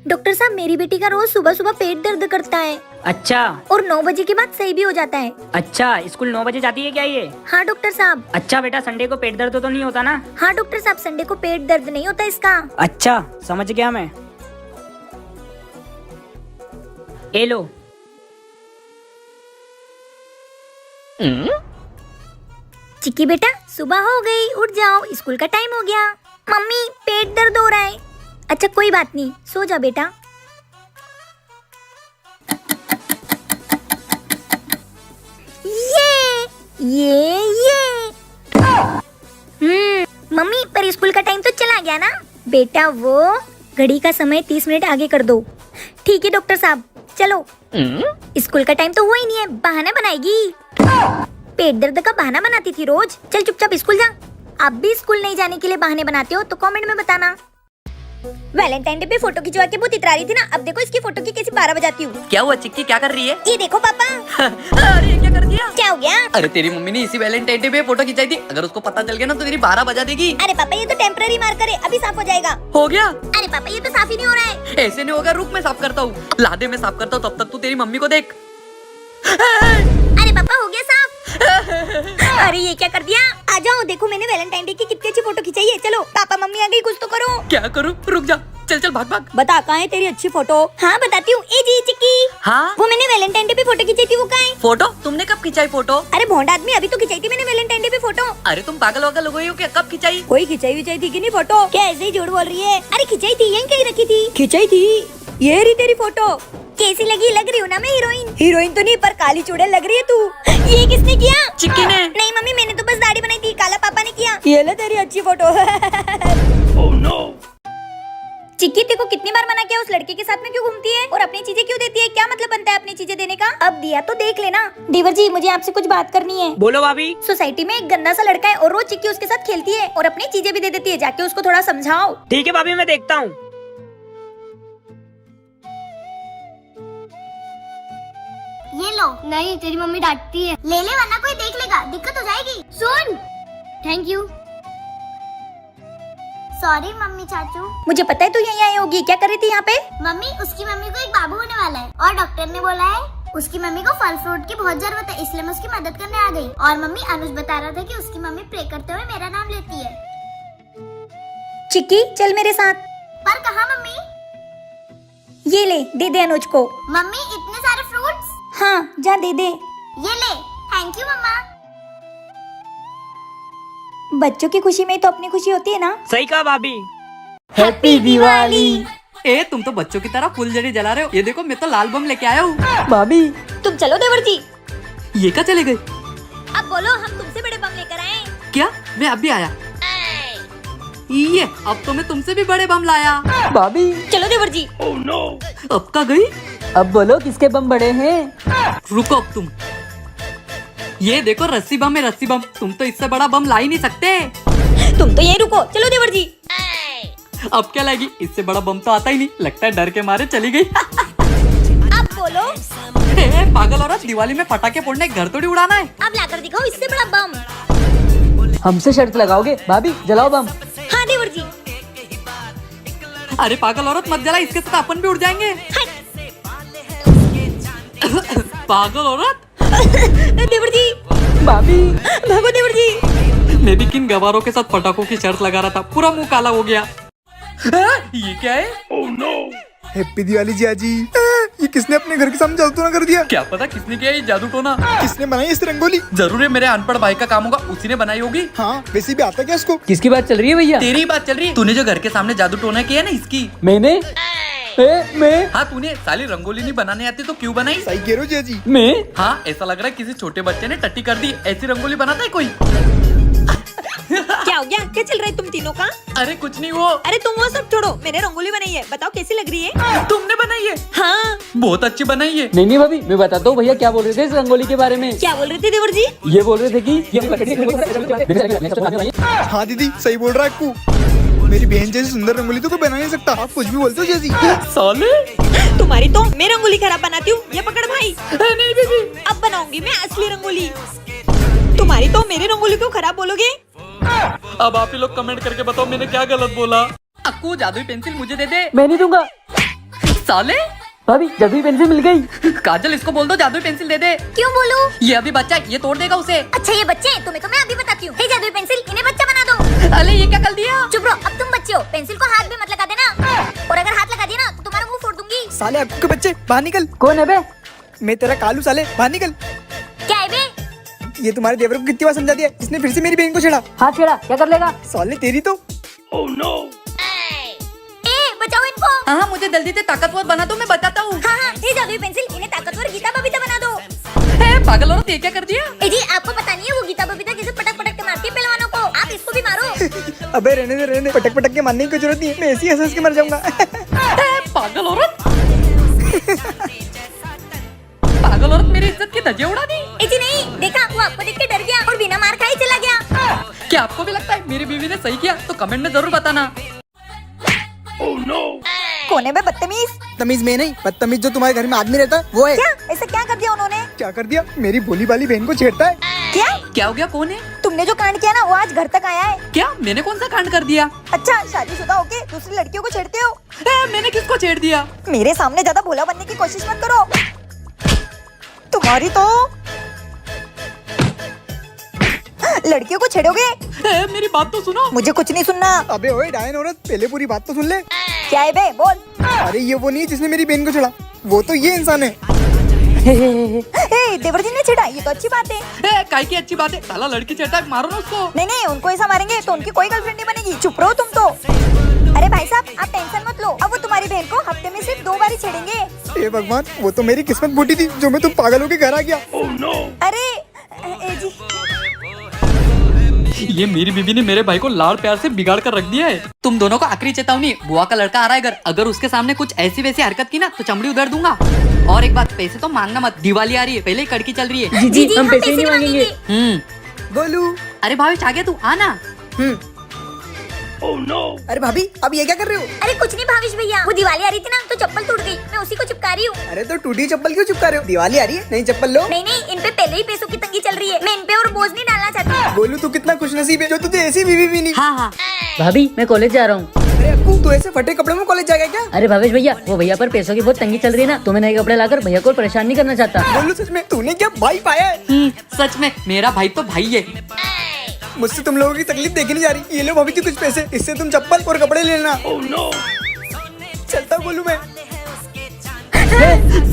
Doctor साहब, मेरी बेटी का रोज सुबह सुबह पेट दर्द करता है अच्छा। और 9 बजे के बाद सही भी हो जाता है। अच्छा, स्कूल 9 बजे जाती है क्या ये? हाँ डॉक्टर साहब। अच्छा बेटा, संडे को पेट दर्द तो नहीं होता ना? हाँ डॉक्टर साहब, संडे को पेट दर्द नहीं होता इसका। अच्छा, समझ गया मैं। ए लो। चिक्की बेटा, सुबह हो गई, उठ जाओ, स्कूल का टाइम हो गया। मम्मी, पेट दर्द हो रहा है। अच्छा कोई बात नहीं, सो जा बेटा। ये मम्मी, पर स्कूल का टाइम तो चला गया ना। बेटा वो घड़ी का समय 30 मिनट आगे कर दो। ठीक है डॉक्टर साहब, चलो। स्कूल का टाइम तो हुआ ही नहीं है, बहाना बनाएगी। पेट दर्द का बहाना बनाती थी रोज। चल चुपचाप स्कूल जा। आप भी स्कूल नहीं जाने के लिए बहाने बनाते हो तो कमेंट में बताना। वैलेंटाइन डे पे फोटो खिंचवा के बहुत इतरा रही थी ना, अब देखो इसकी फोटो की कैसे 12 बजाती हूँ। क्या हुआ चिक्की, क्या कर रही है? ये देखो पापा। अरे ये क्या कर दिया? क्या हो गया? अरे तेरी मम्मी ने इसी वैलेंटाइन डे पे फोटो खिंचाई थी, अगर उसको पता चल गया ना तो तेरी 12 बजा देगी। अरे पापा, ये तो टेम्पररी मार्कर है, अभी साफ हो जाएगा। हो गया? अरे पापा, ये तो साफ ही नहीं हो रहा है। ऐसे नहीं होगा, रुक मैं साफ करता हूँ। लादे मैं साफ करता हूँ, तब तक तू तेरी मम्मी को देख। अरे पापा, हो गया साफ। अरे ये क्या कर दिया? आ जाओ, देखो मैंने वैलेंटाइन डे की कितनी अच्छी फोटो खिंचाई है। चलो पापा मम्मी आ गई, कुछ तो करो। क्या करूँ? रुक जा, चल चल भाग भाग। बता, कहाँ है तेरी अच्छी फोटो? हाँ बताती हूँ। ए जी चिक्की, हाँ वो मैंने वैलेंटाइन डे पे फोटो खिंचाई थी, वो कहाँ है? फोटो तुमने कब खिंचाई फोटो? अरे भोंड आदमी, अभी तो खिंचाई थी मैंने वैलेंटाइन डे पे फोटो। अरे तुम पागल वागल हो गई हो क्या? कब खिंचाई? कोई खिंचाई विचाई थी कि नहीं फोटो? क्या ऐसे ही झूठ बोल रही है? अरे खिंचाई थी, यहीं कहीं रखी थी। खिंचाई थी, ये रही तेरी फोटो। कैसी लगी? लग रही हूँ ना मैं हीरोइन? हीरोइन तो नहीं, पर काली चूड़ैल लग रही है तू। ये किसने किया? चिक्की ने। नहीं मम्मी, मैंने तो बस दाढ़ी बनाई थी, काला पापा ने किया। ये ले तेरी अच्छी फोटो। Oh no. चिक्की, तेरे को कितनी बार मना किया उस लड़के के साथ में क्यों घूमती है और अपनी चीजें क्यों देती है? क्या मतलब बनता है अपनी चीजें देने का? अब दिया तो देख लेना। डीवर जी, मुझे आपसे कुछ बात करनी है। बोलो भाभी। सोसाइटी में एक गंदा सा लड़का है और रोज चिक्की उसके साथ खेलती है और अपनी चीजें भी दे देती है। जाके उसको थोड़ा समझाओ। ठीक है भाभी, मैं देखता हूँ। ये लो। नहीं, तेरी मम्मी डांटती है। ले ले वरना कोई देख लेगा, दिक्कत हो जाएगी। सुन। Thank you. सॉरी मम्मी चाचू। मुझे पता है तू यहीं आई होगी। क्या कर रही थी यहाँ पे? मम्मी, उसकी मम्मी को एक बाबू होने वाला है और डॉक्टर ने बोला है उसकी मम्मी को फल फ्रूट की बहुत जरूरत है, इसलिए मैं उसकी मदद करने आ गई। और मम्मी, अनुज बता रहा था कि उसकी मम्मी प्रे करते हुए मेरा नाम लेती है। चिक्की, चल मेरे साथ। पर कहाँ मम्मी? ये ले, दे दे अनुज को। मम्मी, इतने सारे फ्रूट्स? हाँ, जा दे दे। ये ले। थैंक यू मम्मा। बच्चों की खुशी में तो अपनी खुशी होती है ना। सही कहा भाभी। हैप्पी दिवाली। ए तुम तो बच्चों की तरह फुलझड़ी जला रहे हो। ये देखो, मैं तो लाल बम लेके आया हूँ। भाभी, तुम चलो देवर जी। ये क्या चले गए? अब बोलो, हम तुमसे बड़े बम लेकर आए। क्या? मैं अब भी आया। ये अब तो मैं तुमसे भी बड़े बम लाया। भाभी। चलो देवर जी। Oh no. अब का गई? अब बोलो किसके बम बड़े हैं? रुको अब तुम। ये देखो, रस्सी बम है, रस्सी बम। तुम तो इससे बड़ा बम ला ही नहीं सकते। तुम तो यही रुको। चलो देवर जी। अब क्या लाएगी? इससे बड़ा बम तो आता ही नहीं। लगता है डर के मारे चली गई। अब बोलो। ए, पागल औरत, दिवाली में पटाखे फोड़ने घर थोड़ी उड़ाना है। अब लाकर दिखाओ इससे बड़ा बम। हमसे शर्त लगाओगे? भाभी जलाओ बम। हाँ देवर जी। अरे पागल औरत, मत जला, इसके साथ अपन भी उड़ जाएंगे। पागल औरत। देवर जी। भाभी। भागो देवर जी। मैं भी किन गवारों के साथ पटाखों की शर्त लगा रहा था, पूरा मुंह काला हो गया। ये क्या है? Oh no. हैप्पी दिवाली जियाजी। ये किसने अपने घर के सामने जादू टोना कर दिया? क्या पता किसने किया ये जादू टोना। किसने बनाई इस रंगोली? जरूर है मेरे अनपढ़ भाई का काम होगा, उसी ने बनाई होगी। हाँ, वैसे भी आता क्या इसको? किसकी बात चल रही है भैया? तेरी ही बात चल रही है। तूने जो घर के सामने जादू टोना किया ना, इसकी। मैंने? मैं? हाँ, तूने साली रंगोली नहीं बनाने आती तो क्यों बनाई? सही कह रहे हो जियाजी। मैं? हाँ, ऐसा लग रहा है किसी छोटे बच्चे ने टट्टी कर दी। ऐसी रंगोली बनाता है कोई? क्या हो गया? क्या चल रहा है तुम तीनों का? अरे कुछ नहीं वो। अरे तुम वो सब छोड़ो, मैंने रंगोली बनाई है, बताओ कैसी लग रही है? तुमने बनाई है? हाँ। बहुत अच्छी बनाई है। नहीं भाभी, मैं बताता हूँ। भैया क्या बोल रहे थे इस रंगोली के बारे में? क्या बोल रहे थे देवर जी? ये बोल रहे थे कि हाँ दीदी, सही बोल रहा है अक्कू। मेरी बहन जैसी सुंदर रंगोली तो कोई बना नहीं सकता। आप कुछ भी बोलते हो जियाजी। साले तुम्हारी तो मैं रंगोली खराब बनाती हूँ। ये पकड़ भाई। नहीं दीदी। अब बनाऊंगी मैं असली रंगोली। तुम्हारी तो मेरी रंगोली क्यों खराब बोलोगे? अब आप ही लोग कमेंट करके बताओ मैंने क्या गलत बोला। अक्कू जादुई पेंसिल मुझे दे दे। मैं नहीं दूंगा। साले भाभी जादुई पेंसिल मिल गई। काजल इसको बोल दो जादुई पेंसिल दे दे। क्यों बोलूं? ये अभी बच्चा है, ये तोड़ देगा उसे। अच्छा ये बच्चे हैं, तुम्हें तो मैं अभी बताती हूँ। हे जादुई पेंसिल, इन्हें बच्चा बना दो। अरे ये क्या कर दिया? चुप रहो, अब तुम बच्चे हो, पेंसिल को हाथ भी मत लगा देना, और अगर हाथ लगा दिया ना तो तुम्हारा मुंह फोड़ दूंगी। साले अक्कू के बच्चे बाहर निकल। कौन है बे? मैं तेरा कालू, साले बाहर निकल। क्या है बे? ये तुम्हारे देवर को कितनी बार समझा दिया, इसने फिर से मेरी बहन को छेड़ा। हाथ छेड़ा, क्या कर लेगा? साले तेरी तो। ए बचाओ इनको। हाँ मुझे जल्दी से ताकतवर बना दो, मैं बताता हूँ। हाँ हाँ, ये जादुई पेंसिल, इन्हें ताकतवर गीता बबीता बना दो। पागल औरत, ये क्या कर दिया? ए जी आपको पता नहीं है, वो गीता बबीता जैसे पटक पटक के मारती है पहलवानों को, आप इसको भी मारो। अबे रहने दे, पटक पटक के मारने की कोई जरूरत नहीं है, मैं ऐसी हंस के मर जाऊंगा। पागल औरत। पागल औरत मेरी इज्जत की धज्जियां उड़ा दी। ए जी नहीं, देखा वो आपको देख के डर गया और बिना मार खाए चला गया। क्या आपको भी लगता है मेरी बीवी ने सही किया? तो कमेंट में जरूर बताना। कौन है बे बदतमीज? तमीज में नहीं, बदतमीज जो तुम्हारे घर में आदमी रहता है वो है। क्या ऐसा क्या कर दिया उन्होंने? क्या कर दिया? मेरी भोली वाली बहन को छेड़ता है। क्या क्या हो गया? कौन है? तुमने जो कांड किया ना वो आज घर तक आया है। क्या मैंने कौन सा कांड कर दिया? अच्छा शादीशुदा होके दूसरी लड़कियों को छेड़ते हो? मैंने किसको छेड़ दिया? मेरे सामने ज्यादा भोला बनने की कोशिश मत करो, तुम्हारी तो लड़कियों को छेड़ोगे। मेरी बात तो सुनो। मुझे कुछ नहीं सुनना। अबे ओए डायन औरत, पहले पूरी बात तो सुन ले। क्या है बे, बोल। अरे ये वो नहीं है जिसने मेरी बहन को छेड़ा, वो तो ये इंसान है। ए देवर जी ने छेड़ा, ये तो अच्छी बात है। काय की अच्छी बात है? साला लड़की छेड़ता है, मारो ना उसको। नहीं नहीं, उनको ऐसा मारेंगे तो उनकी कोई गर्लफ्रेंड नहीं बनेगी। चुप रहो तुम तो। अरे भाई साहब आप टेंशन मत लो, अब वो तुम्हारी बहन को हफ्ते में सिर्फ 2 बार ही छेड़ेंगे। हे भगवान, वो तो मेरी किस्मत फूटी थी जो मैं तुम पागल होके घर आ गया। अरे ए जी ये मेरी बीबी ने मेरे भाई को लाड़ प्यार से बिगाड़ कर रख दिया है। तुम दोनों को आखिरी चेतावनी, बुआ का लड़का आ रहा है घर, अगर उसके सामने कुछ ऐसी वैसी हरकत की ना तो चमड़ी उधर दूंगा। और एक बात, पैसे तो मांगना मत, दिवाली आ रही है, पहले ही कड़की चल रही है। जी हम पैसे नहीं मांगेंगे। बोलू। अरे भाभी आ गया तू, आना। अरे भाभी अब ये क्या कर रहे हो? अरे कुछ नहीं भाविश भैया, वो दिवाली आ रही थी ना तो चप्पल टूट गई, मैं उसी को चिपका रही हूँ। अरे तो टूटी चप्पल क्यों चिपका रहे हो? दिवाली आ रही है, नई चप्पल लो। नहीं नहीं, इन पे पहले ही पैसों की तंगी चल रही है, मैं इन पे और बोझ नहीं डालना चाहती। बोलू तू कितना खुशनसीब है जो तुझे ऐसी बीवी भी नहीं। हाँ हाँ भाभी मैं कॉलेज जा रहा हूँ। अरे अक्कू तू ऐसे फटे कपड़ों में कॉलेज जाएगा क्या? अरे भावेश भैया, वो भैया पर पैसों की बहुत तंगी चल रही है ना, तो मैं नए कपड़े लाकर भैया को परेशान नहीं करना चाहता। बोलू सच में तूने क्या भाई पाया है? सच में मेरा भाई तो भाई है। मुझसे तुम लोगों की तकलीफ देखी नहीं जा रही। ये लो भाभी जी कुछ पैसे, इससे तुम चप्पल और कपड़े ले लेना। चलता बोलू मैं।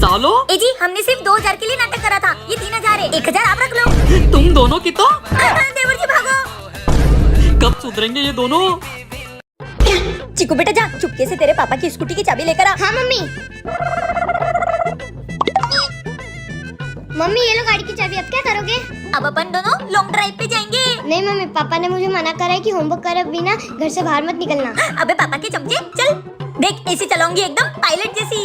सालो ए जी हमने सिर्फ 2000 के लिए नाटक करा था, ये 3000 है, 1000 आप रख लो। तुम दोनों की तो देवर जी भागो। कब सुधरेंगे ये दोनों? चिकू बेटा जा, चुपके से तेरे पापा की स्कूटी की चाबी लेकर आ। हाँ मम्मी। मम्मी ये लो गाड़ी की चाबी, अब क्या करोगे? अब अपन दोनों लॉन्ग ड्राइव पे जाएंगे। नहीं मम्मी, पापा ने मुझे मना करा है कि होमवर्क करे बिना घर से बाहर मत निकलना। अबे पापा के चमचे, चल देख ऐसी चलाऊंगी एकदम पायलट जैसी।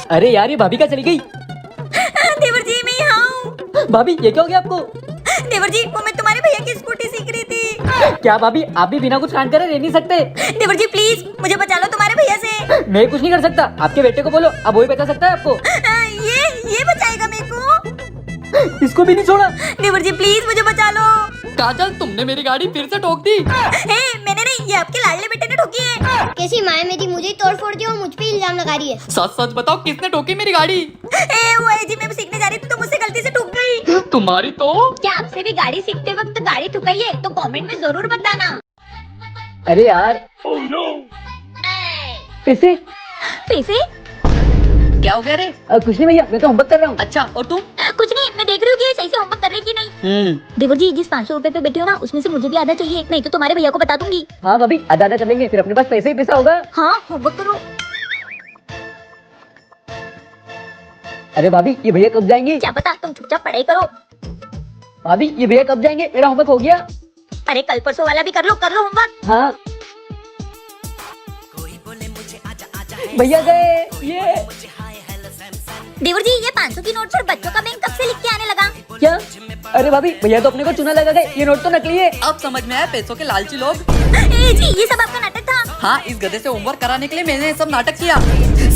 अरे यार ये भाभी का चली गई। देवर जी मैं यहाँ हूँ। भाभी ये क्या हो गया आपको? देवर जी वो मैं तुम्हारे भैया की स्कूटी सीख रही थी। क्या भाभी आप भी बिना कुछ कांड करे रह नहीं सकते? देवर जी प्लीज मुझे बचा लो तुम्हारे भैया से। मैं कुछ नहीं कर सकता, आपके बेटे को बोलो, अब वही बचा सकता है आपको। ये बचाएगा मेरे को। इसको भी नहीं छोड़ा। देवर जी प्लीज मुझे बचा लो। काजल तुमने मेरी गाड़ी फिर से ठोक दी। मैंने नहीं, ये आपके लाडले बेटे ने ठोकी है। कैसी माँ है मेरी, मुझे ही तोड़ फोड़ दी और मुझ पे इल्जाम लगा रही है। सच सच बताओ किसने ठोकी मेरी गाड़ी? वो है जी, मैं सीखने जा रही थी तो मुझसे गलती से ठुक गई। तुम्हारी तो क्या आपसे भी गाड़ी सीखते वक्त गाड़ी ठुकाई है तो कमेंट में जरूर बताना। अरे यार पैसे पैसे क्या हो गया रे? कुछ नहीं भैया, मैं तो होमवर्क कर रहा हूँ। अच्छा और तुम? कुछ नहीं, मैं देख रही हूँ कि ये सही से होमवर्क कर रही कि नहीं। देवर जी जिस 500 रुपए पे बैठे हो ना उसमें से मुझे भी आधा चाहिए, नहीं तो तुम्हारे भैया को बता दूंगी। हाँ भाभी आधा आधा कर लेंगे, फिर अपने पास पैसे ही पैसा होगा। हाँ होमवर्क करो। अरे भाभी ये भैया कब जाएंगे? क्या पता, तुम चुपचाप पढ़ाई करो। भाभी ये भैया कब जाएंगे? मेरा होमवर्क हो गया। अरे कल परसों वाला भी कर लो होमवर्क। हाँ भैया गए। ये देवर जी ये 500 की नोट पर बच्चों का बैंक कब से लिख के आने लगा? क्या? अरे भाभी भैया तो अपने को चूना लगा गए, ये नोट तो नकली है। अब समझ में आया पैसों के लालची लोग। जी ये सब आपका नाटक था। हाँ इस गधे से होमवर्क कराने के लिए मैंने ये सब नाटक किया।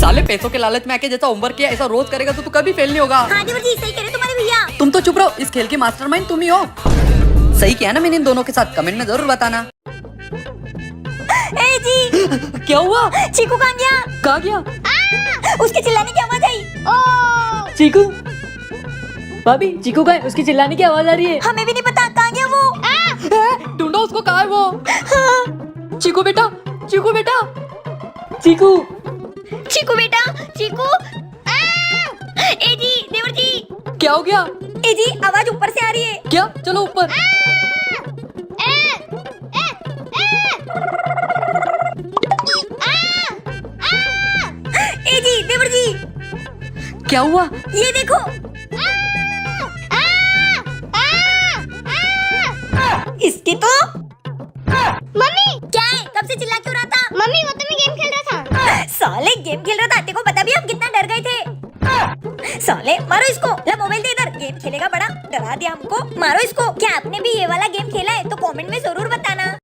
साले पैसों के लालच में आके जैसा होमवर्क किया ऐसा रोज करेगा तो तू कभी फेल नहीं होगा। हाँ देवर जी सही कह रहे तुम्हारे भैया। तुम तो चुप रहो, इस खेल के मास्टरमाइंड तुम ही हो। सही किया ना मैंने इन दोनों के साथ? कमेंट में जरूर बताना। ए जी क्या हुआ? चीकू कहाँ गया? कहाँ गया? उसके चिल्लाने की आवाज आई। चीकू, भाभी चीकू का है, उसकी चिल्लाने की आवाज आ रही है। हमें भी नहीं पता कहाँ गया वो। ढूंढो उसको, कहाँ है वो? चीकू बेटा, चीकू बेटा। चीकू, चीकू बेटा, चीकू। ए जी, देवर जी। क्या हो गया? ए जी, आवाज ऊपर से आ रही है। क्या? चलो ऊपर। ए जी, देवर जी, क्या हुआ? ये देखो। इसकी तो मम्मी क्या है? कब से चिल्ला क्यों रहा था? मम्मी वो तो मैं गेम खेल रहा था। साले गेम खेल रहा था, तेरे को पता भी हम कितना डर गए थे। साले मारो इसको, ला मोबाइल दे इधर। गेम खेलेगा बड़ा, डरा दिया हमको। मारो इसको। क्या आपने भी ये वाला गेम खेला है तो कमेंट में जरूर बताना।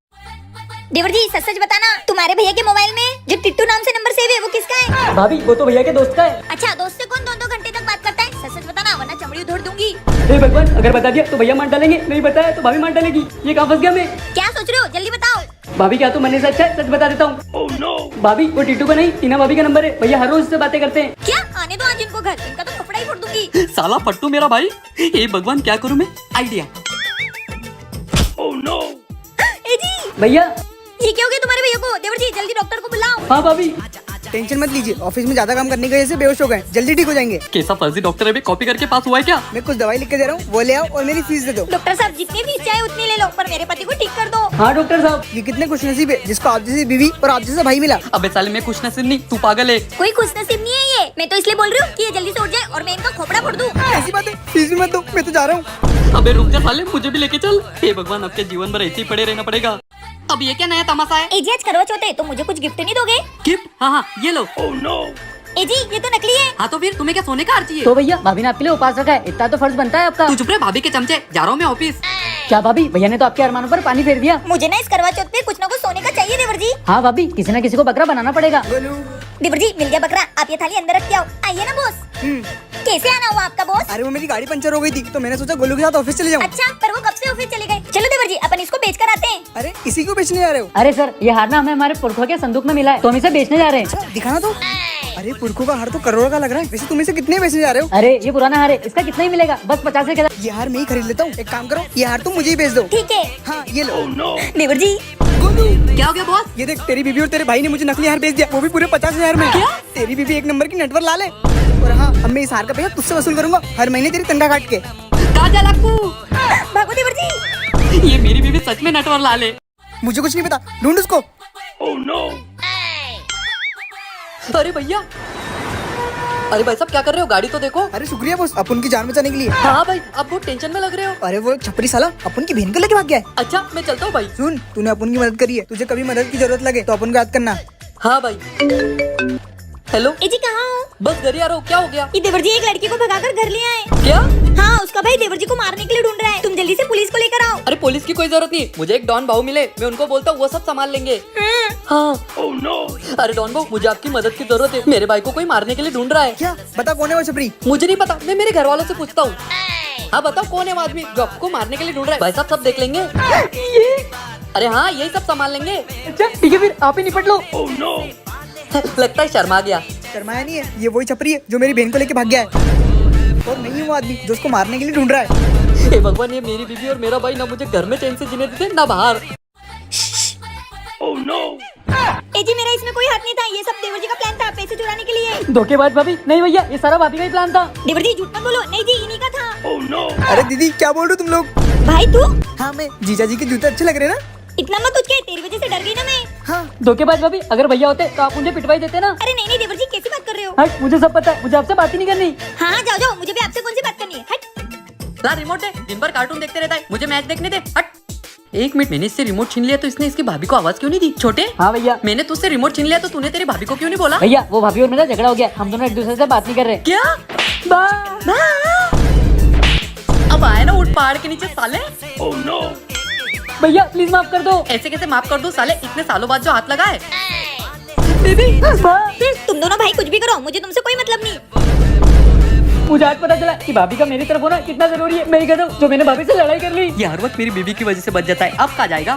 देवर जी सच सच बताना, तुम्हारे भैया के मोबाइल में जो टिट्टू नाम से नंबर सेव है वो किसका है? भाभी वो तो भैया के दोस्त का है। अच्छा, दोस्त से कौन 2-2 घंटे तक बात करता है? सच सच बताना वरना चमड़ी उधेड़ दूंगी। हे भगवान, अगर बता दिया तो भैया मार डालेंगे, नहीं बताया तो भाभी मार डालेगी। ये कहाँ फंस गया मैं? क्या सोच रहे हो? जल्दी बताओ। भाभी क्या तो मैंने सच है, सच बता देता हूँ। भाभी वो टीटू का नहीं, टीना भाभी का नंबर है। भैया हर रोज से बातें करते हैं। क्या? आने दो आज इनको घर, इनका तो कपड़ा ही फोड़ दूंगी। साला पट्टू मेरा भाई। हे भगवान, क्या करूं मैं? आइडिया। ए जी, भैया। ये क्या हो गया तुम्हारे भैया को? देवर जी जल्दी डॉक्टर को बुलाओ। हाँ भाभी। टेंशन मत लीजिए, ऑफिस में ज्यादा काम करने की वजह से बेहोश हो गए, जल्दी ठीक हो जाएंगे। कैसा फर्जी डॉक्टर है बे? कॉपी करके पास हुआ है क्या? मैं कुछ दवाई लिख के दे रहा हूँ, वो ले आओ और मेरी फीस दे दो। डॉक्टर साहब जितनी फीस चाहे उतनी ले लो, पर मेरे पति को ठीक कर दो। हाँ डॉक्टर साहब। ये कितने खुशनसीब है जिसको आप जैसी बीवी और आप जैसा भाई मिला। अबे साले, मैं खुश नसीब नहीं, तू पागल है। कोई खुश नसीब नहीं है ये। मैं तो इसलिए बोल रही हूँ कि ये जल्दी से उठ जाए और मैं इनका खोपड़ा फोड़ दूँ। ऐसी बात है, फीस भी मत दो, मैं तो जा रहा हूँ। अबे रुक जा साले, मुझे भी लेके चल। हे भगवान, अब के जीवन भर ऐसे ही पड़े रहना पड़ेगा। अब ये क्या नया तमाशा है? ए जी आज करवा चौथ है तो मुझे कुछ गिफ्ट नहीं दोगे? गिफ्ट? हाँ हाँ, ये लो। ए जी ये तो नकली है। हाँ तो फिर तुम्हें क्या सोने का हार चाहिए? तो भैया भाभी ने आपके लिए उपास रखा है, इतना तो फर्ज बनता है आपका। तू चुप रहे भाभी के चमचे, जा रहा हूँ मैं ऑफिस। क्या भाभी, भैया ने तो आपके अरमानों पर पानी फेर दिया। मुझे ना इस करवा चौथ पे कुछ ना कुछ सोने का चाहिए देवर जी। हाँ भाभी, किसी न किसी को बकरा बनाना पड़ेगा। बोलू। देवर जी मिल गया बकरा, आप ये थाली अंदर रख के आओ। आइए ना बॉस। कैसे आना हुआ आपका बॉस? अरे वो मेरी गाड़ी पंचर हो गई थी तो मैंने सोचा गोलू के साथ ऑफिस चले जाऊँ। अच्छा, पर वो कब से ऑफिस चले गए? चलो देवर जी अपन इसको बेच कर आते हैं। अरे इसी को बेचने जा रहे हो? अरे सर, ये हार ना हमें हमारे पुरखों के संदूक में मिला है, तो हम इसे बेचने जा रहे हैं। अच्छा दिखाना तो। अरे पुरखों का हार तो करोड़ों का लग रहा है, वैसे तुम इसे कितने बेचने जा रहे हो? अरे ये पुराना हार है, इसका कितना ही मिलेगा? बस 50 ये हार मैं ही खरीद लेता हूँ। एक काम करो, ये हार तुम मुझे ही बेच दो। ठीक है हाँ ये लो। देवर जी। गोलू, क्या हो गया बॉस? ये देख, तेरी बीबी और तेरे भाई ने मुझे नकली हार बेच दिया, वो भी पूरे 50,000 में। क्या? तेरी बीबी एक नंबर की नेटवर्क ला ले। और हाँ, अब मैं इस हार का पैसा तुझसे वसूल करूंगा हर महीने तेरी तनख्वाह काट के। कहाँ जा लाकू? भागो देवर जी। ये मेरी बीवी सच में नटवर ला ले। मुझे कुछ नहीं पता, ढूंढ उसको। अरे भैया, अरे भाई साहब क्या कर रहे हो? गाड़ी तो देखो। अरे शुक्रिया बॉस, अपन की जान बचाने के लिए। हाँ भाई, अब बहुत टेंशन में लग रहे हो। अरे वो छपरी साला अपन की बहन को लेके भाग गया है। अच्छा मैं चलता हूँ भाई। सुन, तूने अपन की मदद करी है, तुझे कभी मदद की जरूरत लगे तो अपन को याद करना। हाँ भाई। हेलो, ए जी कहाँ हो? बस घर ही आ रहा हूँ। क्या हो गया? ये देवर जी एक लड़की को भगाकर घर ले आए। क्या? हाँ, उसका भाई देवर जी को मारने के लिए ढूंढ रहा है। तुम जल्दी से पुलिस को लेकर आओ। अरे पुलिस की कोई जरूरत नहीं, मुझे एक डॉन भाऊ मिले, मैं उनको बोलता हूँ वो सब संभाल लेंगे। हाँ। अरे डॉन भाऊ, मुझे आपकी मदद की जरूरत है, मेरे भाई को कोई मारने के लिए ढूंढ रहा है। क्या? बता कौन है वो छपरी? मुझे नहीं पता, मैं मेरे घर वालों से पूछता हूँ। हाँ बताओ कौन है वो आदमी जो आपको मारने के लिए ढूंढ रहा है? भाई साहब सब देख लेंगे। अरे हाँ, यही सब संभाल लेंगे। अच्छा ठीक है, फिर आप ही निपट लो। लगता है शर्मा गया। शर्माया नहीं है, ये वही छपरी है जो मेरी बहन को लेके भाग गया है। और नहीं है वो आदमी जो उसको मारने के लिए ढूंढ रहा है। हे भगवान, ये मेरी बीवी और मेरा भाई ना मुझे घर में चैन से जीने देते ना बाहर। ए जी मेरा इसमें कोई हाथ नहीं था, ये सब देवर जी का प्लान था पैसे चुराने के लिए। धोखेबाज भाभी। नहीं भैया, ये सारा भाभी का ही प्लान था। देवर जी झूठ मत बोलो। नहीं जी इन्हीं का था। अरे दीदी क्या बोल रहे हो तुम लोग? भाई तू हाँ मैं, जीजा जी के जूते अच्छे लग रहे हैं ना? इतना मत तुझके, तेरी वजह से डर गई ना मैं। हाँ। धोखेबाज भाभी, अगर भैया होते तो आप मुझे पिटवाई देते ना। अरे नहीं नहीं देवर जी कैसी बात कर रहे हो? हट, मुझे सब पता है, मुझे आपसे बात ही नहीं करनी। हाँ हाँ जाओ जाओ, मुझे भी आपसे कौन सी बात करनी है। हट। ला रिमोट दे, दिन भर कार्टून देखते रहता है, मुझे मैच देखने दे। हट। एक मिनट, मैंने इससे रिमोट छीन लिया तो इसने इसकी भाभी को आवाज क्यों नहीं दी? छोटे, हाँ भैया। मैंने तुझसे रिमोट छीन लिया तो तूने तेरी भाभी को क्यों नहीं बोला? भैया वो भाभी और मेरा झगड़ा हो गया, हम दोनों एक दूसरे से बात नहीं कर रहे। क्या? अब आए ना उठ पहाड़ के नीचे साले। भैया प्लीज माफ कर दो। ऐसे कैसे माफ कर दूं साले, इतने सालों बाद जो हाथ लगा है। तुम दोनों भाई कुछ भी करो, मुझे तुमसे कोई मतलब नहीं। मुझे आज पता चला कि भाभी का मेरी तरफ होना कितना जरूरी है। मैं ही कहता हूँ जो मैंने भाभी से लड़ाई कर ली। ये हर वक्त मेरी बीवी की वजह से बच जाता है, अब कहाँ जाएगा?